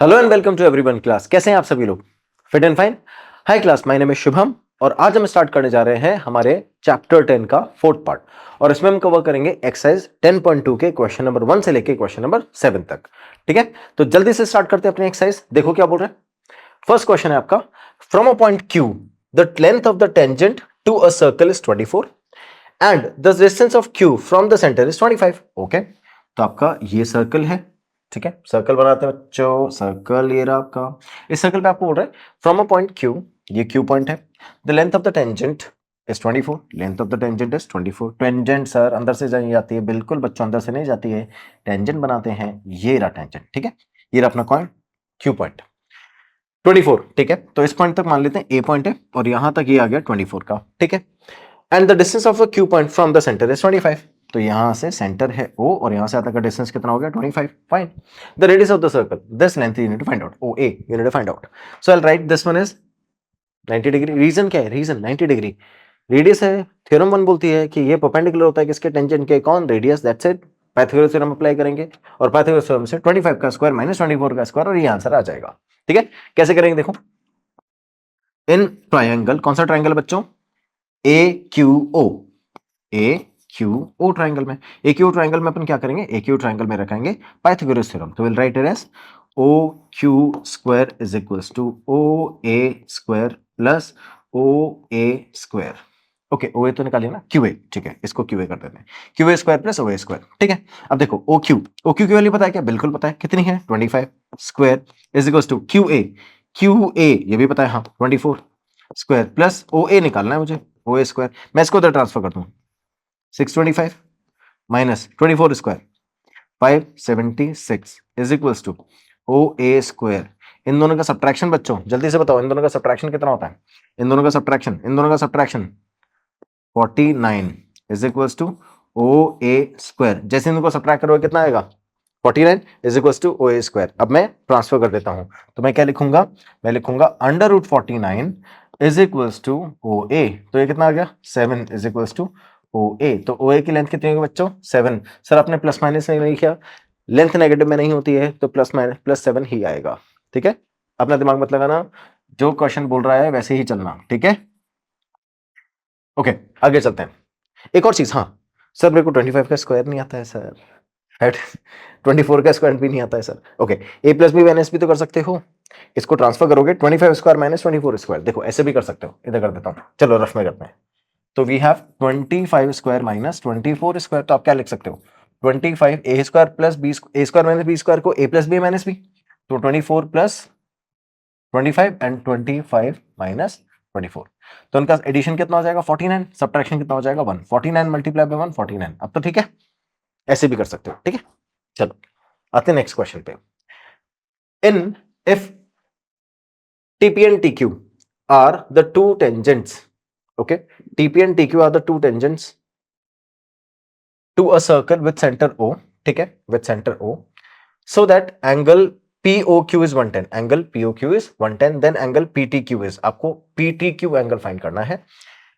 Hello and welcome to everyone class. कैसे हैं आप सभी लोग? Fit and fine. Hi class, my name is Shubham और आज हम स्टार्ट करने जा रहे हैं हमारे चैप्टर 10 का फोर्थ पार्ट और इसमें हम कवर करेंगे एक्सरसाइज 10.2 के क्वेश्चन नंबर 1 से लेके क्वेश्चन नंबर 7 तक। ठीक है, तो जल्दी से स्टार्ट करते हैं अपनी एक्सरसाइज। देखो क्या बोल रहे हैं। फर्स्ट क्वेश्चन है आपका, from a point Q the length of the tangent to a circle is 24 and the distance of Q from the centre is 25। Okay, तो आपका ये सर्कल है। ठीक है, सर्कल बनाते हैं बच्चों। सर्कल ये रहा आपका। इस सर्कल पे आपको बोल रहा है फ्रॉम अ पॉइंट Q, ये Q पॉइंट है। The length of the tangent is 24। Length of the tangent is 24। Tangent sir अंदर से जाती है? बिल्कुल बच्चों, अंदर से नहीं जाती है। टेंजेंट बनाते हैं, ये रहा टेंजेंट। ठीक है, ये रहा अपना पॉइंट Q पॉइंट 24। ठीक है, तो इस पॉइंट तक मान लेते हैं ए पॉइंट है और यहां तक ये आ गया 24 का। ठीक है, and the distance of Q point from the centre is 25। तो यहां से सेंटर है O और यहां से आता का डिस्टेंस कितना हो गया? 25। Fine. The radius of the circle, this length you need to find out. OA you need to find out. So I will write this one is 90 degree. Reason क्या है? रीजन 90 डिग्री रेडियस है। Theorem 1 बोलती है कि ये perpendicular होता है किसके? टेंजेंट के। कौन? Radius. That's it. Pythagoras theorem apply करेंगे और पाइथागोरस थ्योरम से 25 का स्क्वायर माइनस 24 का स्क्वायर और ये आंसर आ जाएगा। ठीक है, कैसे करेंगे देखो। इन ट्रायंगल, कौन सा ट्रायंगल बच्चों? AQO। AQO ट्रायंगल में, AQO ट्रायंगल में अपन क्या करेंगे? AQO ट्रायंगल में रखेंगे पाइथागोरस थ्योरम। तो will write it as OQ square is equals to OA square plus OA square. Okay, OA तो निकालिए ना, QA। ठीक है, इसको QA कर देते हैं। QA square plus OA square. ठीक है, अब देखो OQ की वैल्यू पता है क्या? बिल्कुल पता है। कितनी है? 25 square is equals to QA ये भी पता है, हाँ 24 स्क्वायर प्लस OA निकालना है मुझे, OA स्क्वायर। मैं इसको उधर ट्रांसफर कर दूं, 625 minus 24 square 576 is equals to OA square. इन दोनों का सब्ट्रैक्शन बच्चों जल्दी से बताओ, इन दोनों का सब्ट्रैक्शन कितना होता है? इन दोनों का subtraction 49 is equals to OA square. जैसे इनको सब्ट्रैक्ट करोगे कितना आएगा? 49 is equals to OA square. अब मैं ट्रांसफर कर देता हूं, तो मैं क्या लिखूंगा? मैं लिखूंगा under root 49 is equals to OA। तो ये कितना आ गया? 7 इज इक्वल्स टू OA। तो OA की लेंथ कितनी होगी बच्चों? 7। सर आपने प्लस माइनस नहीं किया, लेंथ नेगेटिव में नहीं होती है तो प्लस माइनस प्लस 7 ही आएगा। ठीक है, अपना दिमाग मत लगाना, जो क्वेश्चन बोल रहा है वैसे ही चलना। ठीक है, ओके आगे चलते हैं। एक और चीज, हाँ सर मेरे को 25 का स्क्वायर नहीं आता है सर, 24 का स्क्वायर भी नहीं आता है सर। ओके, ए प्लस बी माइनस बी तो कर सकते हो। इसको ट्रांसफर करोगे 25 स्क्वायर माइनस 24 स्क्वायर। देखो ऐसे भी कर सकते हो, इधर कर देता हूं, चलो रफ में करते हैं। तो we have 25 square minus 24 square. तो आप क्या लिख सकते हो? 25 a square plus b, a square minus b square को a plus b minus b. तो 24 प्लस 25 एंड 25 माइनस 24। तो उनका एडिशन कितना हो जाएगा? 49। सब्ट्रैक्शन कितना हो जाएगा? 1। 49 मल्टीप्लाई बाय 1 49। अब तो ठीक है, ऐसे भी कर सकते हो। ठीक है, चलो आते हैं नेक्स्ट क्वेश्चन पे। In if TP and TQ are the two tangents, okay, TP and TQ are the two tangents to a circle with center O, ठीक है, with center O, so that angle POQ is 110, angle POQ is 110, then angle PTQ is, आपको PTQ angle find करना है।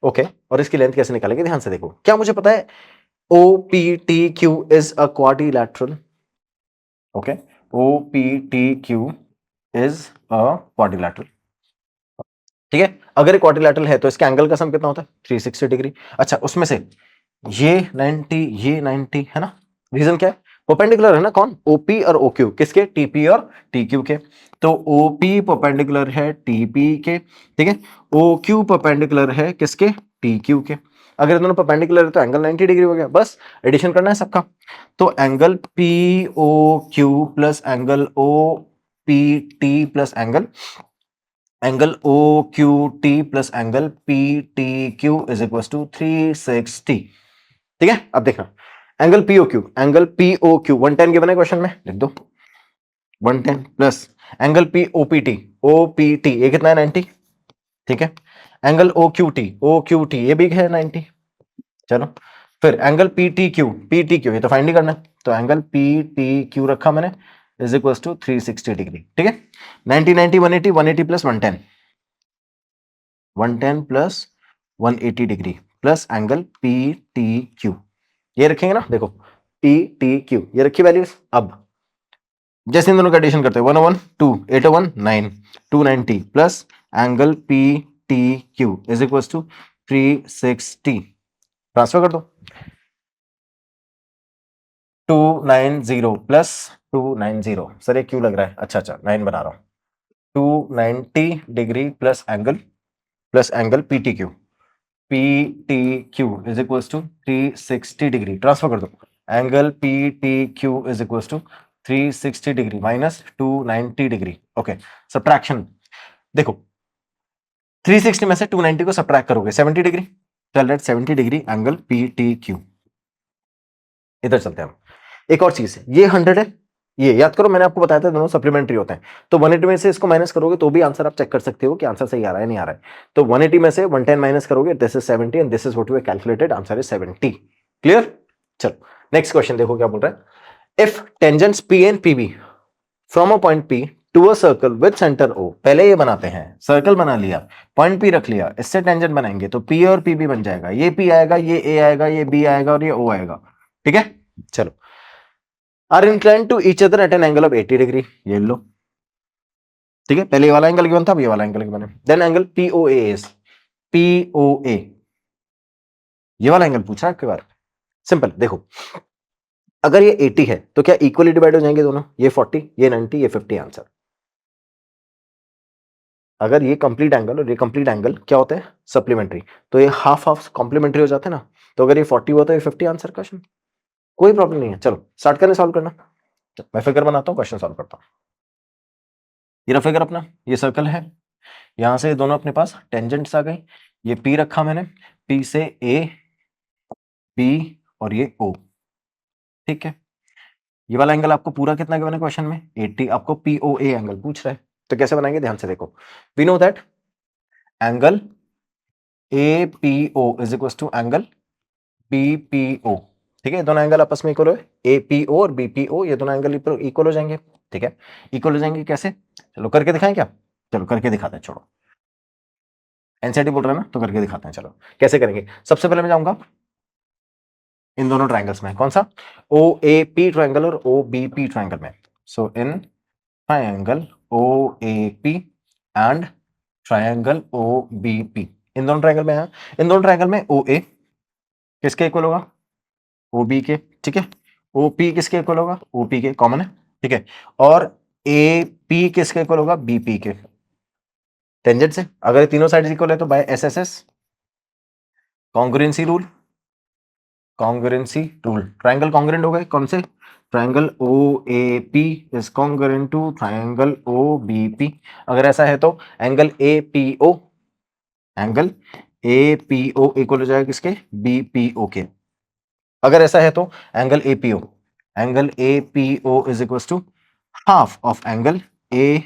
Okay और इसकी length कैसे निकालेंगे? ध्यान से देखो। क्या मुझे पता है? OPTQ is a quadrilateral, okay, OPTQ is a quadrilateral। ठीक है, अगर क्वाड्रिलेटरल है तो इसके एंगल का सम कितना होता है? 360 डिग्री। अच्छा, उसमें से ये 90 ये 90 है ना। रीजन क्या है? परपेंडिकुलर है ना। कौन? OP और OQ किसके? TP और TQ के। तो OP परपेंडिकुलर है TP के, ठीक है, OQ परपेंडिकुलर है किसके? TQ के। अगर दोनों परपेंडिकुलर है तो एंगल 90 डिग्री हो गया। बस एडिशन करना है सबका। तो angle POQ plus angle OPT plus angle OQT plus angle PTQ is equal to 360। ठीक है, अब देखना angle POQ, angle POQ 110 given है क्वेश्चन में, लिख दो 110 प्लस एंगल OPT ये कितना है? 90। ठीक है, एंगल OQT ये भी है 90। चलो फिर एंगल PTQ ये तो फाइंड ही करना है। तो एंगल PTQ रखा मैंने इज इक्वल टू 360 डिग्री। ठीक है, 90 90 180 180 plus 110 110 plus 180 degree plus angle PTQ ये रखेंगे ना। देखो PTQ ये रखी वैल्यूज। अब जैसे इन दोनों का एडिशन करते हैं 101 2 801 9 290 plus angle P T Q is equal to 360 transfer कर दो 290 प्लस 290 सर ये क्यों लग रहा है अच्छा अच्छा 9 बना रहा हूं 290 degree plus angle P T Q is equal to 360 degree transfer कर दो angle P T Q is equal to 360 degree minus 290 degree okay subtraction देखो 360 में से 290 को सब्ट्रैक्ट करोगे 70 डिग्री तो let 70 degree angle P T Q इधर चलते हैं हम एक और चीज है ये 100 है ये याद करो मैंने आपको बताया था दोनों सप्लीमेंट्री होते हैं तो 180 में से इसको माइनस करोगे तो भी आंसर आप चेक कर सकते हो कि आंसर सही आ रहा है नहीं आ रहा है तो 180 में से 110 माइनस करोगे this is 70 and this is what we calculated answer is 70 clear चलो नेक्स्ट क्वेश्चन देखो क्या बोल रहा है if tangents P and PB from a point P to a circle with centre O पहले ये बनाते हैं सर्कल बना लिया पॉइंट पी रख लिया इससे टेंजेंट बनाएंगे तो पी और पी भी बन जाएगा ये पी आएगा ये ए आएगा ये बी आएगा और ये ओ आएगा ठीक है चलो are incline to each other at an angle of 80 degree ये लो ठीक है पहले ये वाला एंगल गिवन था अब ये वाला एंगल गिवन है then angle POA is POA ये वाला एंगल पूछा है बार सिंपल देखो अगर ये 80 है तो क्या इक्वली डिवाइड हो जाएंगे दोनों ये 40 ये 90 ये 50 आंसर अगर ये कंप्लीट एंगल और ये कंप्लीट एंगल क्या होते हैं सप्लीमेंट्री तो ये हाफ हाफ कॉम्प्लीमेंट्री हो जाते हैं ना तो अगर ये 40 हुआ तो ये 50 आंसर क्वेश्चन कोई प्रॉब्लम नहीं है चलो स्टार्ट करें सॉल्व करना मैं फिगर बनाता हूं क्वेश्चन सॉल्व करता हूं ये फिगर अपना ये सर्कल है यहां से दोनों अपने पास टेंजेंट्स आ गई ये पी रखा मैंने पी से ए बी और ये ओ ठीक है ये वाला एंगल आपको पूरा कितना गिवन है क्वेश्चन में 80 आपको पीओए एंगल पूछ रहा है तो कैसे बनाएंगे ध्यान से देखो we know that angle A P O is equal to angle B P O ठीक है दोनों एंगल आपस में इक्वल है ए पी ओ और बी पी ओ ये दोनों एंगल इक्वल हो जाएंगे ठीक है इक्वल हो जाएंगे कैसे चलो करके दिखाएं क्या चलो करके दिखाते हैं छोड़ो एनसीईआरटी बोल रहा है ना तो करके दिखाते हैं चलो कैसे करेंगे सबसे पहले मैं जाऊंगा इन दोनों ट्रायंगल्स में कौन सा ओ ए पी ट्रायंगल और ओ बी पी ट्रायंगल में so in triangle O A P and triangle O B P इन दोनों ट्रायंगल में है इन दोनों ट्रायंगल में ओ ए किसके इक्वल होगा ओ बी के ठीक है ओ पी किसके इक्वल होगा ओ पी के कॉमन है ठीक है और ए पी किसके इक्वल होगा बी पी के टेंजेंट से अगर तीनों साइड इक्वल है तो by S S S congruency rule triangle congruent हो गए कौन से triangle O A P is congruent to triangle O B P अगर ऐसा है तो angle A P O equal हो जाएगा किसके बी पी ओ के अगर ऐसा है तो angle A P O is equal to half of angle A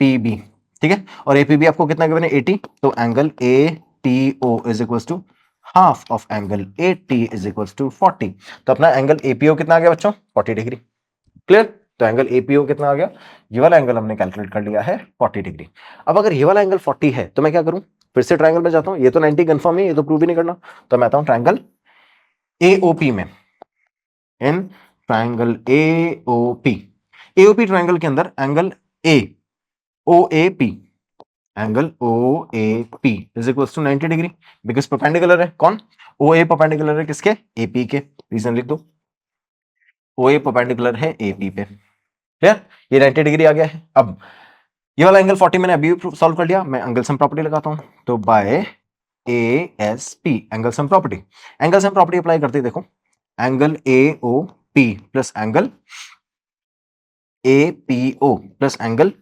P B ठीक है और ए पी बी आपको कितना गिवन है 80 तो angle A T O is equal to half of angle A T is equal to 40 तो अपना angle APO कितना आ गया बच्चों 40 डिग्री क्लियर तो एंगल एपीओ कितना आ गया ये वाला एंगल हमने कैलकुलेट कर लिया है 40 डिग्री अब अगर ये वाला एंगल 40 है तो मैं क्या करूं फिर से ट्रायंगल में जाता हूं ये तो 90 कंफर्म है ये तो प्रूव ही नहीं करना तो मैं आता हूं ट्रायंगल एओपी में इन ट्रायंगल एओपी ट्रायंगल के अंदर angle A O A P angle O A P is equal to 90 degree because perpendicular है कौन ओ ए परपेंडिकुलर है किसके एपी के रीजन लिख दो ओ ए परपेंडिकुलर है एपी पे क्लियर ये 90 डिग्री आ गया है अब ये वाला एंगल 40 मैंने अभी सॉल्व कर लिया मैं एंगल सम प्रॉपर्टी लगाता हूं तो by A S P angle sum property apply करते देखो angle A O P plus angle A P O plus angle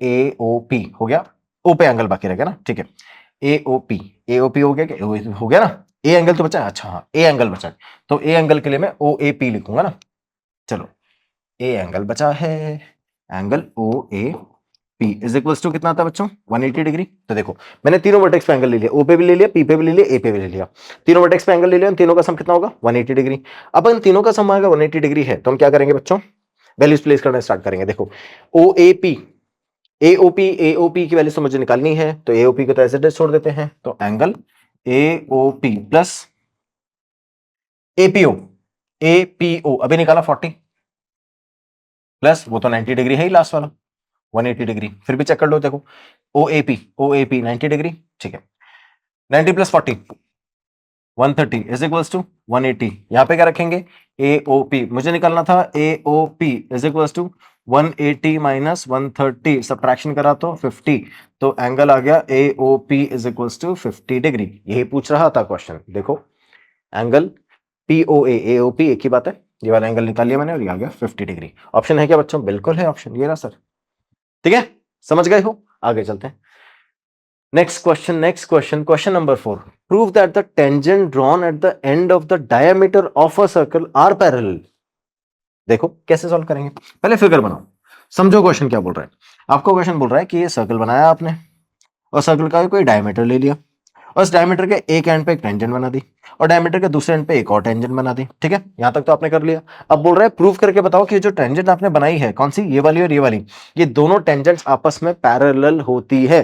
A O P हो गया ओ पे एंगल बाकी रह गया ना ठीक है ए ओ पी हो गया क्या हो गया ना ए एंगल तो बचा है अच्छा हाँ ए एंगल बचा है तो ए एंगल के लिए मैं ओ ए पी लिखूंगा ना चलो ए एंगल बचा है angle O A P is equal to कितना था बच्चों 180 डिग्री तो देखो मैंने तीनों वर्टेक्स पे एंगल ले लिया ओ पे भी ले लिया पी पे भी ले लिया ए पे भी ले लिया तीनों वर्टेक्स पे एंगल ले लिया तीनों का सम कितना होगा 180 डिग्री अब इन तीनों का सम आएगा 180 डिग्री है तो हम क्या करेंगे बच्चों वैल्यूज प्लेस करना स्टार्ट करेंगे देखो ओ ए पी एओपी की वैल्यू तो मुझे निकालनी है तो एओपी को तो एज इट इज छोड़ देते हैं तो angle AOP plus APO APO अभी निकाला 40 प्लस वो तो 90 डिग्री है ही लास्ट वाला 180 डिग्री, फिर भी चेक कर लो देखो OAP 90 डिग्री, ठीक है 90 प्लस 40 130 इज इक्वल्स टू 180। यहां पे क्या रखेंगे AOP, मुझे निकालना था AOP is equals to 180 minus 130, subtraction करा तो 50, तो एंगल आ गया AOP is equals to 50 degree. यही पूछ रहा था क्वेश्चन, देखो एंगल POA AOP एक ही बात है, ये वाला एंगल निकाल लिया मैंने और ये आ गया 50 डिग्री। ऑप्शन है क्या बच्चों? बिल्कुल है ऑप्शन, ये रहा सर। ठीक है, समझ गए हो? आगे चलते हैं। Next question, question number 4। Prove that the tangent drawn at the end of the diameter of a circle are parallel. देखो कैसे सॉल्व करेंगे, पहले फिगर बनाओ, समझो क्वेश्चन क्या बोल रहा है। आपको क्वेश्चन बोल रहा है कि ये सर्कल बनाया आपने और सर्कल का कोई डायमीटर ले लिया और इस डायमीटर के एक एंड पे एक टेंजेंट बना दी और डायमीटर के दूसरे एंड पे एक और टेंजेंट बना दी। ठीक है, यहां तक तो आपने कर लिया। अब बोल रहा है प्रूव करके बताओ कि जो टेंजेंट आपने बनाई है कौन सी, ये वाली और ये वाली, ये दोनों टेंजेंट्स आपस में पैरेलल होती है।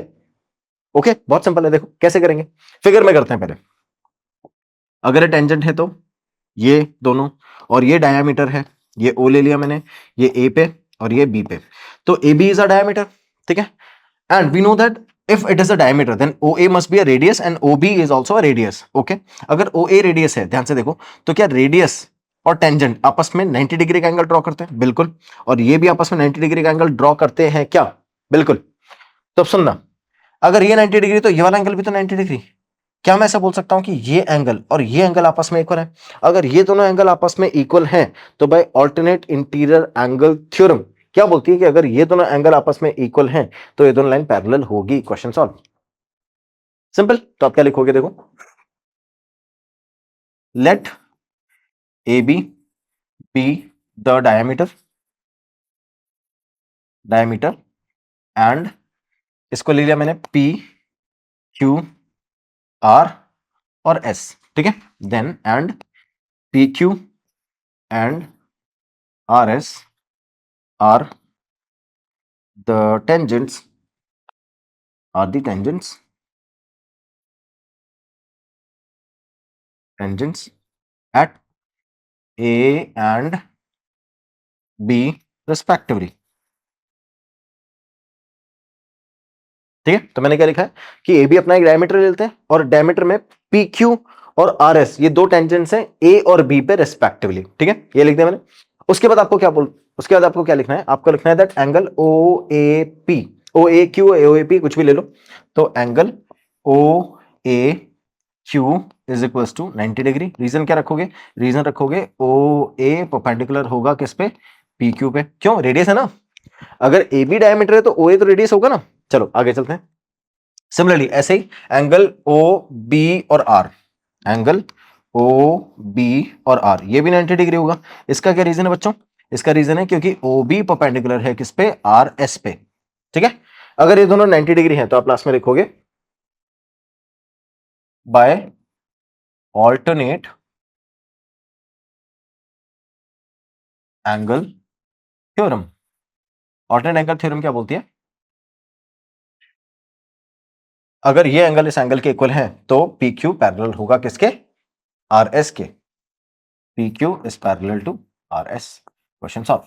ओके, बहुत सिंपल है, देखो कैसे करेंगे, फिगर में करते हैं पहले। अगर ये टेंजेंट है तो ये दोनों, और ये डायामीटर है, ये ओ ले लिया मैंने, ये ए पे और ये बी पे, तो A B is a diameter. ठीक है, and we know that if it is a diameter then OA must be a radius and OB is also a radius. okay, अगर OA रेडियस है, ध्यान से देखो, तो क्या रेडियस और टेंजेंट आपस में 90 डिग्री का एंगल ड्रॉ करते हैं? बिल्कुल। और ये भी आपस में 90 डिग्री का एंगल ड्रॉ करते हैं क्या? बिल्कुल। तो अब सुनना, अगर ये 90 डिग्री तो ये वाला एंगल भी तो 90 डिग्री। क्या मैं ऐसा बोल सकता हूं कि ये एंगल और ये एंगल आपस में इक्वल है? अगर ये दोनों एंगल आपस में इक्वल हैं तो by alternate interior angle theorem क्या बोलती है कि अगर ये दोनों एंगल आपस में इक्वल हैं तो ये दोनों लाइन पैरेलल होगी। Question solve, simple. तो आप क्या लिखोगे, देखो, let A B be the diameter and इसको ले लिया मैंने P Q R और S। ठीक है, then and P Q and R S are the tangents at A and B respectively। ठीक है, तो मैंने क्या लिखा है कि ए बी अपना एक डायमीटर लेते हैं और डायमीटर में पी क्यू और आर एस ये दो टेंजेंट्स हैं ए और बी पे रेस्पेक्टिवली। ठीक है, ये लिख दिया मैंने। उसके बाद आपको क्या लिखना है, आपको लिखना है that angle O A P, O A Q O A P कुछ भी ले लो, तो angle O A Q is equal to 90 degree. Reason क्या रखोगे? रीजन रखोगे ओ ए परपेंडिकुलर होगा किस पे? पी क्यू पे। क्यों? रेडियस है ना, अगर ए बी डायमीटर है तो ओ ए तो रेडियस होगा ना। चलो आगे चलते हैं। सिमिलरली ऐसे ही एंगल ओ बी और आर, एंगल ओ बी और आर ये भी 90 डिग्री होगा। इसका क्या रीजन है बच्चों? इसका रीजन है क्योंकि ओ बी परपेंडिकुलर है किस पे? आर एस पे। ठीक है, अगर ये दोनों 90 डिग्री हैं तो आप लास्ट में लिखोगे by alternate angle theorem. Alternate angle theorem क्या बोलती है? अगर ये एंगल इस एंगल के इक्वल है तो पी क्यू पैरेलल होगा किसके? आर एस के। P Q is parallel to R S. Question solve.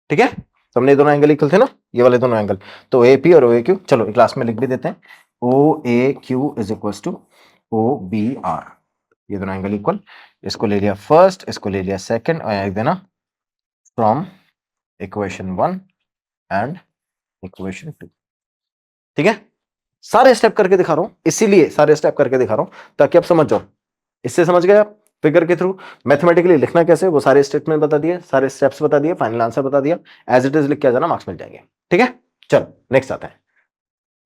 ठीक है, तो हमने दोनों एंगल इक्वल थे ना, ये वाले दोनों एंगल, तो ए पी और ओ ए क्यू, चलो एक क्लास में लिख भी देते हैं, O A Q is equal to O B R, ये दोनों एंगल इक्वल। इसको ले लिया फर्स्ट, इसको ले लिया सेकंड, और लिख देना फ्रॉम इक्वेशन 1 एंड इक्वेशन 2। ठीक है, सारे स्टेप करके दिखा रहा हूं, इसीलिए सारे स्टेप करके दिखा रहा हूं ताकि आप समझ जाओ। इससे समझ गए आप फिगर के थ्रू मैथमेटिकली लिखना कैसे, वो सारे स्टेटमेंट बता दिए, सारे स्टेप्स बता दिए, फाइनल आंसर बता दिया, एज इट इज लिख के आ जाना, मार्क्स मिल जाएंगे। ठीक है, चलो नेक्स्ट आता है।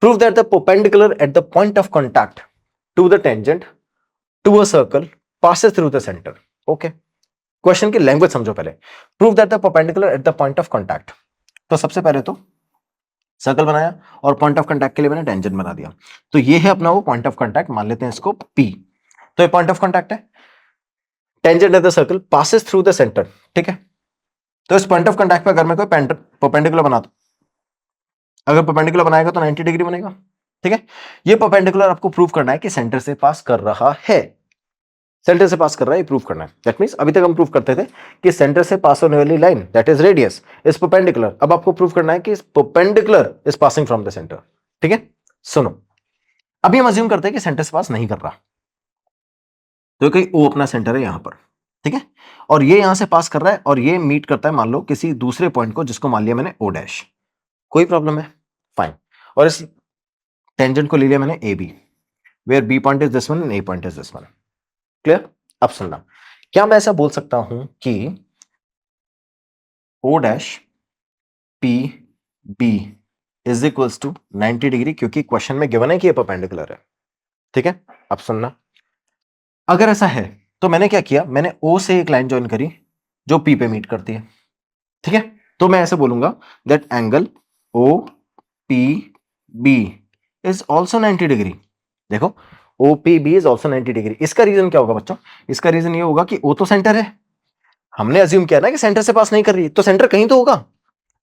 Prove that the perpendicular at the point of contact to the tangent to a circle passes through the centre. Okay, question की लैंग्वेज समझो पहले। Prove that the perpendicular at the point of contact, तो सबसे पहले तो circle बनाया और point of contact के लिए मैंने टेंजेंट बना दिया, तो ये है अपना वो पॉइंट ऑफ कॉन्टैक्ट, मान लेते हैं इसको पी। तो ये पॉइंट ऑफ कॉन्टैक्ट है, tangent of the circle passes through the centre. ठीक है, तो इस पॉइंट ऑफ कॉन्टैक्ट पे अगर मैं कोई परपेंडिकुलर बनाता, अगर परपेंडिकुलर बनाएगा तो 90 डिग्री बनेगा। ठीक है, ये परपेंडिकुलर आपको प्रूव करना है कि सेंटर से पास कर रहा है। सेंटर से पास कर रहा है, प्रूव करना है। दैट मींस अभी तक हम प्रूव करते थे कि सेंटर से पास होने वाली line that is radius is perpendicular. अब आपको प्रूव करना है कि perpendicular is passing from the centre. ठीक है, सुनो, अभी हम अज्यूम करते हैं कि सेंटर से पास नहीं कर रहा, तो कहीं ओ अपना सेंटर है यहां पर, ठीक है, और ये यहां से पास कर रहा है और ये मीट करता है मान लो किसी दूसरे पॉइंट को, जिसको मान लिया मैंने ओ डैश। कोई प्रॉब्लम है, फाइन। और इस टेंजेंट को ले लिया मैंने A B, where B point is this one and A point is this one. Clear? अब सुनना, क्या मैं ऐसा बोल सकता हूं कि O dash P B is equals to 90 degree, क्योंकि क्वेश्चन में गिवन है कि ये परपेंडिकुलर है। ठीक है, अब सुनना, अगर ऐसा है तो मैंने क्या किया, मैंने ओ से एक लाइन ज्वाइन करी जो पी पे मीट करती है। ठीक है, तो मैं ऐसे बोलूंगा that angle O P B is also 90 degree. देखो, O P B is also 90 degree. इसका रीजन क्या होगा बच्चों? इसका रीजन ये होगा कि ओ तो सेंटर है, हमने अज्यूम किया ना कि सेंटर से पास नहीं कर रही, तो सेंटर कहीं तो होगा।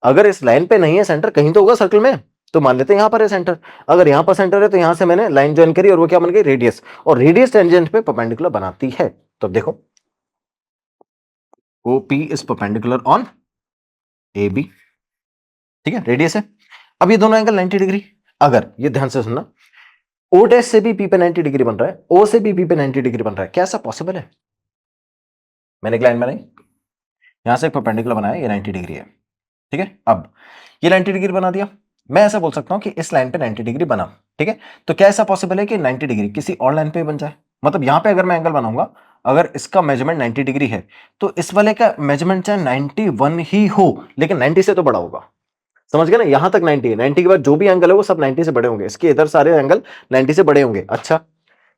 अगर इस लाइन पे नहीं है सेंटर, कहीं तो होगा सर्कल में, तो मान लेते हैं यहां पर है सेंटर। अगर यहां पर सेंटर है तो यहां से मैंने लाइन ज्वाइन करी और वो क्या बन गई, रेडियस, और रेडियस टेंजेंट पे परपेंडिकुलर बनाती है। तो देखो, OP is perpendicular on AB। ठीक है, रेडियस है। अब ये दोनों एंगल 90 डिग्री, अगर ये ध्यान से सुनना, O डैश से भी P पे 90 डिग्री बन रहा है, O से भी P पे 90 डिग्री बन रहा है, क्या ऐसा पॉसिबल है? मैंने एक लाइन बनाई, यहां से परपेंडिकुलर बनाया, ये 90 डिग्री है। ठीक है, अब ये 90 डिग्री बना दिया, मैं ऐसा बोल सकता हूं कि इस लाइन पे 90 डिग्री बना। ठीक है, तो क्या ऐसा पॉसिबल है कि 90 डिग्री किसी और लाइन पे बन जाए? मतलब यहां पे अगर मैं एंगल बनाऊंगा, अगर इसका मेजरमेंट 90 डिग्री है, तो इस वाले का मेजरमेंट चाहे 91 ही हो, लेकिन 90 से तो बड़ा होगा। समझ गए ना, यहां तक 90 है, 90 के बाद जो भी एंगल है वो सब 90 से बड़े होंगे, इसके इधर सारे एंगल 90 से बड़े होंगे। अच्छा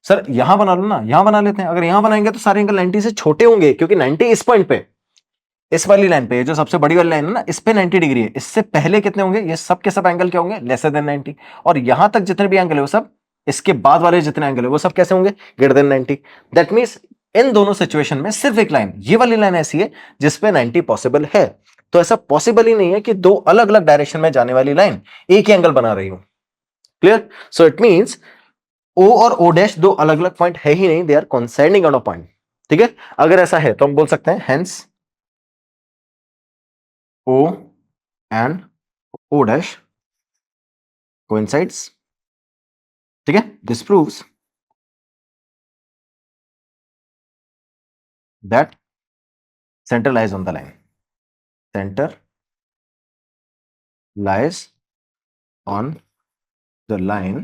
सर, यहां बना लो ना, यहां बना लेते हैं, अगर यहां बनाएंगे तो सारे एंगल 90 से छोटे होंगे, क्योंकि 90 इस पॉइंट पे, इस वाली लाइन पे, जो सबसे बड़ी वाली लाइन है ना, इस पे 90 डिग्री है। इससे पहले कितने होंगे? ये सब के सब एंगल क्या होंगे? Lesser than 90। और यहां तक जितने भी एंगल है वो सब, इसके बाद वाले जितने एंगल है वो सब कैसे होंगे? Greater than 90। दैट मींस इन दोनों सिचुएशन में सिर्फ एक लाइन, ये वाली लाइन ऐसी है जिसपे 90 पॉसिबल है। तो ऐसा पॉसिबल ही नहीं है कि दो अलग अलग डायरेक्शन में जाने वाली लाइन एक ही एंगल बना रही हो। क्लियर? सो इट मींस ओ और ओ डैश दो अलग अलग पॉइंट है ही नहीं, they are coinciding on a point. ठीक है, अगर ऐसा है तो हम बोल सकते हैं hence O and O dash coincides. ठीक है, this proves that center lies on the line. Center lies on the line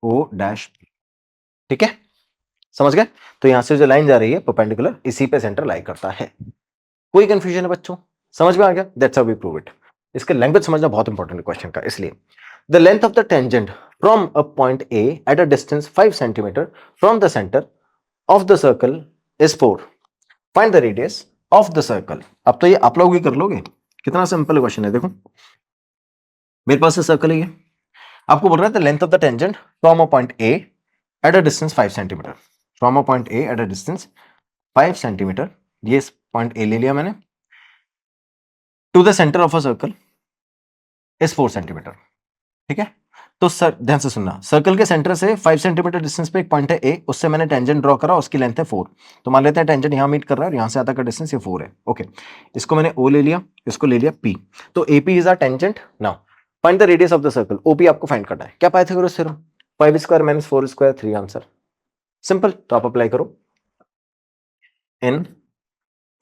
O dash P. ठीक है, समझ गए? तो यहां से जो लाइन जा रही है परपेंडिकुलर, इसी पे सेंटर लाई करता है। कोई कंफ्यूजन है बच्चों? समझ में आ गया? That's how we prove it. इसके लैंग्वेज समझना बहुत इंपॉर्टेंट है क्वेश्चन का, इसलिए the length of the tangent from a point A at a distance 5 centimetre from the centre of the circle is 4। Find the radius of the circle. अब तो ये आप लोग ही कर लोगे, कितना सिंपल क्वेश्चन है। देखो, मेरे पास सर्कल है ये, आपको बोल रहा है the length of the tangent from a point A at a distance 5 centimetre, from a point A at a distance 5 centimetre, ये पॉइंट ए ले लिया मैंने, to the centre of a circle is 4 centimetre. ठीक है, तो sir ध्यान से सुनना, सर्कल के सेंटर से 5 सेंटीमीटर डिस्टेंस पे एक पॉइंट है ए, उससे मैंने टेंजेंट ड्रॉ करा, उसकी लेंथ है 4। तो मान लेते हैं टेंजेंट यहां मीट कर रहा है और यहां से आता का डिस्टेंस ये 4 है। ओके, इसको मैंने ओ ले लिया, इसको ले लिया पी, तो AP is our tangent. Now find the radius of the circle. OP आपको फाइंड करना है। क्या Pythagoras theorem? 5 square minus 4 square 3 answer, simple. तो आप अप्लाई करो in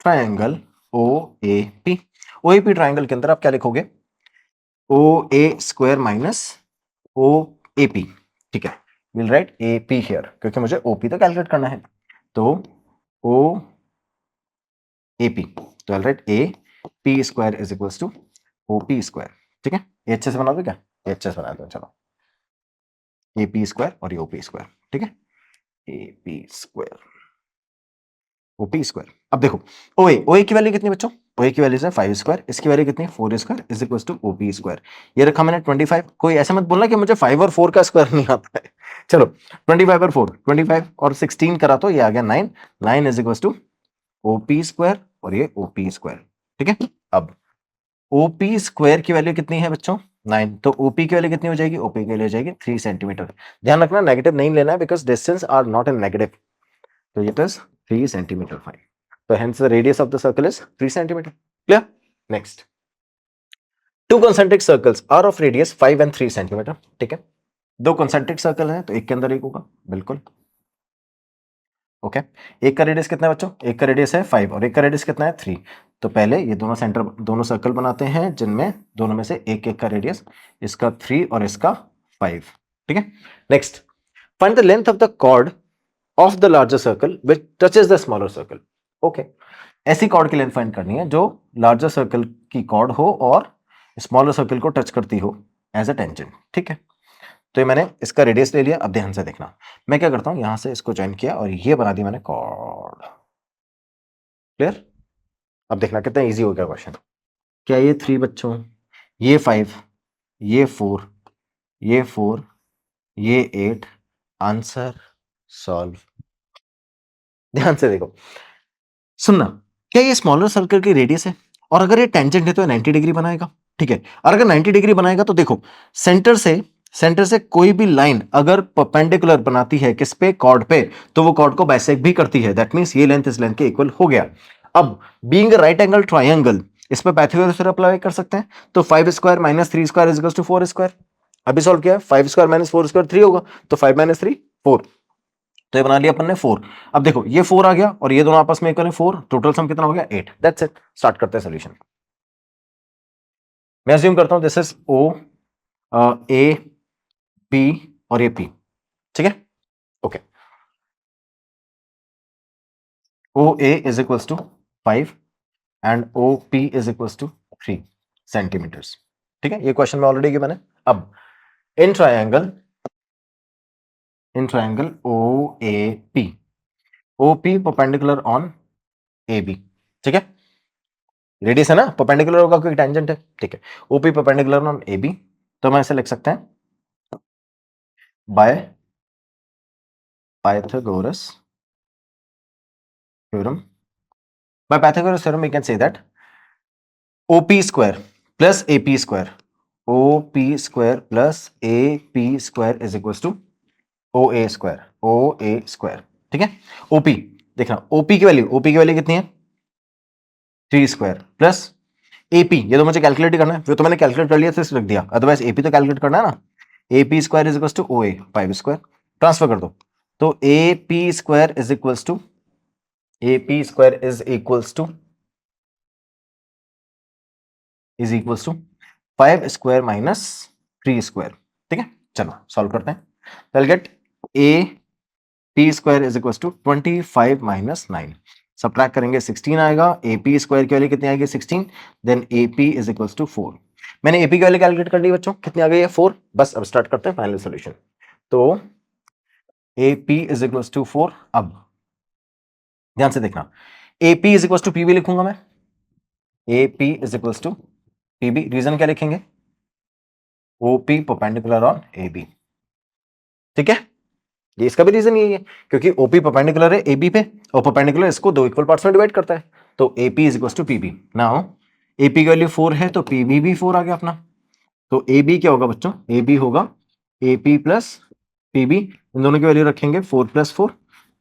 triangle O A P. O A P triangle के अंदर आप क्या लिखोगे? O A square minus O A P. ठीक है, will write A P here, क्योंकि मुझे ओपी तो कैलकुलेट करना है। तो ओ ए पी, तो will write A P square is equals to O P square. ठीक है, ये अच्छे से बना दो क्या? ये अच्छे से बना दो, चलो, ए पी स्क्वायर और ये ओ पी स्क्वायर। ठीक है, ए पी स्क्वायर ओपी स्क्वायर। अब देखो, ओए की वैल्यू कितनी बच्चों? ओए की वैल्यू है 5 स्क्वायर, इसकी वैल्यू कितनी? 4 square is equal to OP square. ये रखा मैंने 25। कोई ऐसे मत बोलना कि मुझे 5 और 4 का स्क्वायर नहीं आता है। चलो, 25 और 4, 25 और 16 करा तो ये आ गया 9। 9 is equal to OP square और ये ओपी स्क्वायर। ठीक है, अब ओपी स्क्वायर की वैल्यू कितनी है बच्चों? 9। तो ओपी की वैल्यू कितनी हो जाएगी? ओपी की वैल्यू हो जाएगी 3 सेंटीमीटर। ध्यान रखना, नेगेटिव नहीं लेना है, because distance are not in negative. तो इट इज 3 सेंटीमीटर फाइन. तो hence the radius of the circle is 3 centimeter. Clear? Next. Two concentric circles are of radius 5 and 3 centimeter. ठीक है, दो concentric circle हैं तो एक के अंदर एक होगा, बिल्कुल. ओके, एक का रेडियस कितना है बच्चों? एक का रेडियस है 5 और एक का रेडियस कितना है 3. तो पहले ये दोनों सर्कल बनाते हैं जिनमें दोनों में से एक एक का रेडियस, इसका 3 और इसका 5. ठीक है. Next, find the length of the chord of the larger circle which touches the smaller circle. Okay, ऐसी कॉर्ड की लेंथ फाइंड करनी है जो लार्जर सर्कल की कॉर्ड हो और स्मॉलर सर्कल को टच करती हो एज अ टेंजेंट. ठीक है, तो ये मैंने इसका रेडियस ले लिया. अब ध्यान से देखना, मैं क्या करता हूं, यहां से इसको ज्वाइन किया और ये बना दी मैंने कॉर्ड. क्लियर? अब देखना कितना इजी हो गया क्वेश्चन. क्या ये 3 बच्चों, ये 5, ये 4, ये 4, ये 8. Answer solve. ध्यान से देखो, सुनना, क्या ये स्मॉलर सर्कल की रेडियस है और अगर ये टेंजेंट है तो 90 डिग्री बनाएगा. ठीक है, और अगर 90 डिग्री बनाएगा तो देखो सेंटर से कोई भी लाइन अगर परपेंडिकुलर बनाती है किस पे, कॉर्ड पे, तो वो कॉर्ड को बाइसेक्ट भी करती है. दैट मींस ये लेंथ इस लेंथ के इक्वल हो गया. अब being a right angle triangle, इस पे पाइथागोरस थ्योरम अप्लाई कर सकते हैं. तो 5 square minus 3 square is equal to 4 square. अभी सॉल्व किया, 5 स्क्वायर माइनस 4 स्क्वायर 3 होगा, तो 5 माइनस 3 4. तो ये बना लिया अपन ने 4. अब देखो ये 4 आ गया और ये दोनों आपस में इक्वल है 4. टोटल सम कितना हो गया 8. That's it. स्टार्ट करते हैं सॉल्यूशन. मैं अज्यूम करता हूं this is O, A, B और ये पी. ठीक है, okay. O A is equals to 5 and O P is equals to 3 centimetres. ठीक है, ये क्वेश्चन में ऑलरेडी किया मैंने. अब in triangle O A P, O P perpendicular on A B. ठीक है, रेडियस है ना, परपेंडिकुलर होगा क्योंकि टेंजेंट है. ठीक है, OP perpendicular on A B. तो हम ऐसे लिख सकते हैं by Pythagoras theorem. By Pythagoras theorem we can say that OP square plus AP square, OP square plus AP square is equal to O A square, O A square. ठीक है, OP देखना, OP की value कितनी है 3 square plus AP, ये तो मुझे calculate करना है, तो मैंने कैलकुलेट कर लिया तो रख दिया, अदरवाइज एपी तो कैलकुलेट करना है ना. AP square is equal to O A 5 square, transfer कर दो. तो AP square is equals to 5 square minus 3 square. ठीक है, चलो सॉल्व करते हैं. तो get A P square is equal to 25 minus 9. Subtract करेंगे 16 आएगा. एपी स्क्वायर की वैल्यू कितनी आएगी 16. Then AP is equal to 4. मैंने एपी की वैल्यू कैलकुलेट कर ली बच्चों, कितनी आ गई है 4. बस अब स्टार्ट करते हैं फाइनल सॉल्यूशन. तो एपी इज इक्वल टू 4. अब ध्यान से देखना, AP is equal to PB लिखूंगा मैं. AP is equal to PB, reason क्या लिखेंगे, ओपी परपेंडिकुलर ऑन एबी. ठीक है, ये इसका भी रीजन यही है क्योंकि ओपी परपेंडिकुलर है एबी पे और परपेंडिकुलर इसको दो इक्वल पार्ट्स में डिवाइड करता है. तो AP is equal to PB. Now AP की वैल्यू 4 है तो पीबी भी 4 आ गया अपना. तो एबी क्या होगा बच्चों, एबी होगा एपी प्लस पीबी, इन दोनों की वैल्यू रखेंगे 4 प्लस 4.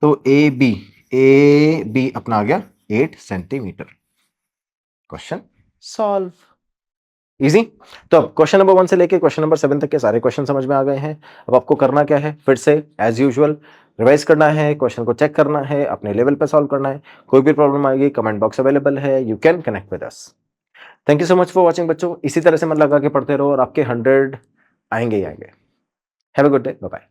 तो ए बी अपना आ गया 8 सेंटीमीटर. Question solve. इजी. तो अब क्वेश्चन नंबर 1 से लेके क्वेश्चन नंबर 7 तक के सारे क्वेश्चन समझ में आ गए हैं. अब आपको करना क्या है, फिर से एज यूजुअल रिवाइज करना है, क्वेश्चन को चेक करना है, अपने लेवल पे सॉल्व करना है. कोई भी प्रॉब्लम आएगी कमेंट बॉक्स अवेलेबल है, you can connect with us. Thank you so much for watching बच्चों. इसी तरह से मन लगा के पढ़ते रहो और आपके 100 आएंगे ही आएंगे. Have a good day, bye bye.